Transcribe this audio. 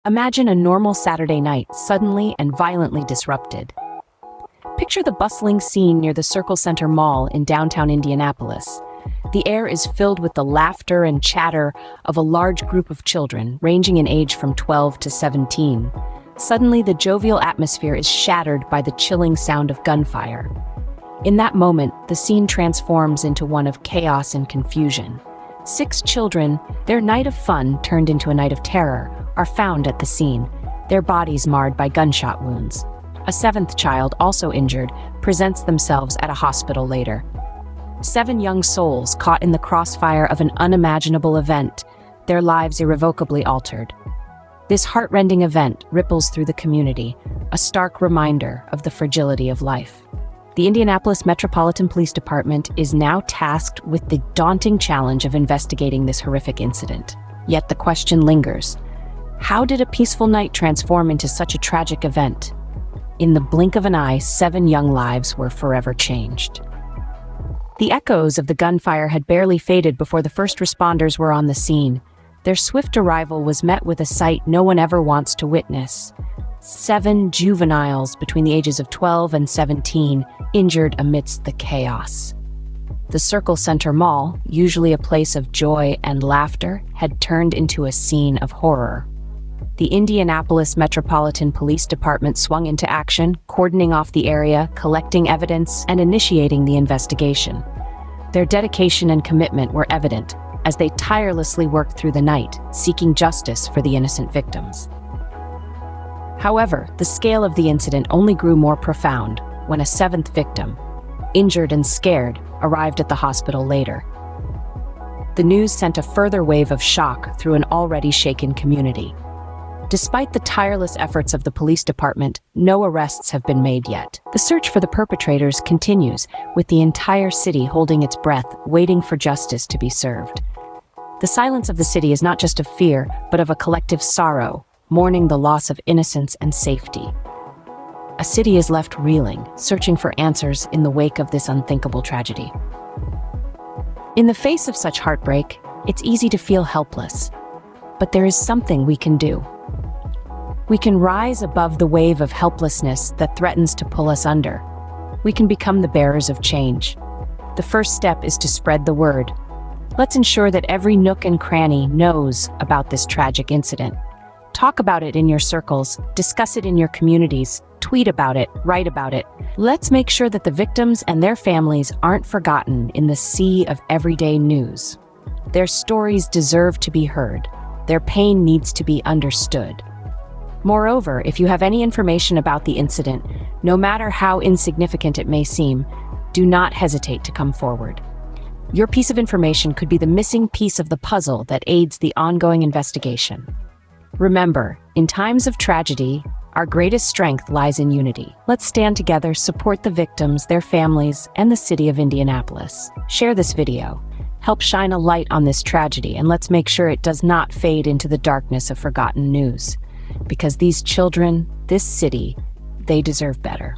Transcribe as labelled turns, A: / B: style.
A: Imagine a normal Saturday night suddenly and violently disrupted. Picture the bustling scene near the Circle Center Mall in downtown Indianapolis. The air is filled with the laughter and chatter of a large group of children, ranging in age from 12 to 17. Suddenly, the jovial atmosphere is shattered by the chilling sound of gunfire. In that moment, the scene transforms into one of chaos and confusion. 6 children, their night of fun turned into a night of terror, are found at the scene, their bodies marred by gunshot wounds. A 7th child, also injured, presents themselves at a hospital later. 7 young souls caught in the crossfire of an unimaginable event, their lives irrevocably altered. This heart-rending event ripples through the community, a stark reminder of the fragility of life. The Indianapolis Metropolitan Police Department is now tasked with the daunting challenge of investigating this horrific incident. Yet the question lingers: how did a peaceful night transform into such a tragic event? In the blink of an eye, 7 young lives were forever changed. The echoes of the gunfire had barely faded before the first responders were on the scene. Their swift arrival was met with a sight no one ever wants to witness. 7 juveniles between the ages of 12 and 17 injured amidst the chaos. The Circle Center Mall, usually a place of joy and laughter, had turned into a scene of horror. The Indianapolis Metropolitan Police Department swung into action, cordoning off the area, collecting evidence, and initiating the investigation. Their dedication and commitment were evident as they tirelessly worked through the night, seeking justice for the innocent victims. However, the scale of the incident only grew more profound when a 7th victim, injured and scared, arrived at the hospital later. The news sent a further wave of shock through an already shaken community. Despite the tireless efforts of the police department, no arrests have been made yet. The search for the perpetrators continues, with the entire city holding its breath, waiting for justice to be served. The silence of the city is not just of fear, but of a collective sorrow, mourning the loss of innocence and safety. A city is left reeling, searching for answers in the wake of this unthinkable tragedy. In the face of such heartbreak, it's easy to feel helpless. But there is something we can do. We can rise above the wave of helplessness that threatens to pull us under. We can become the bearers of change. The first step is to spread the word. Let's ensure that every nook and cranny knows about this tragic incident. Talk about it in your circles, discuss it in your communities, tweet about it, write about it. Let's make sure that the victims and their families aren't forgotten in the sea of everyday news. Their stories deserve to be heard. Their pain needs to be understood. Moreover, if you have any information about the incident, no matter how insignificant it may seem, do not hesitate to come forward. Your piece of information could be the missing piece of the puzzle that aids the ongoing investigation. Remember, in times of tragedy, our greatest strength lies in unity. Let's stand together, support the victims, their families, and the city of Indianapolis. Share this video. Help shine a light on this tragedy, and let's make sure it does not fade into the darkness of forgotten news. Because these children, this city, they deserve better.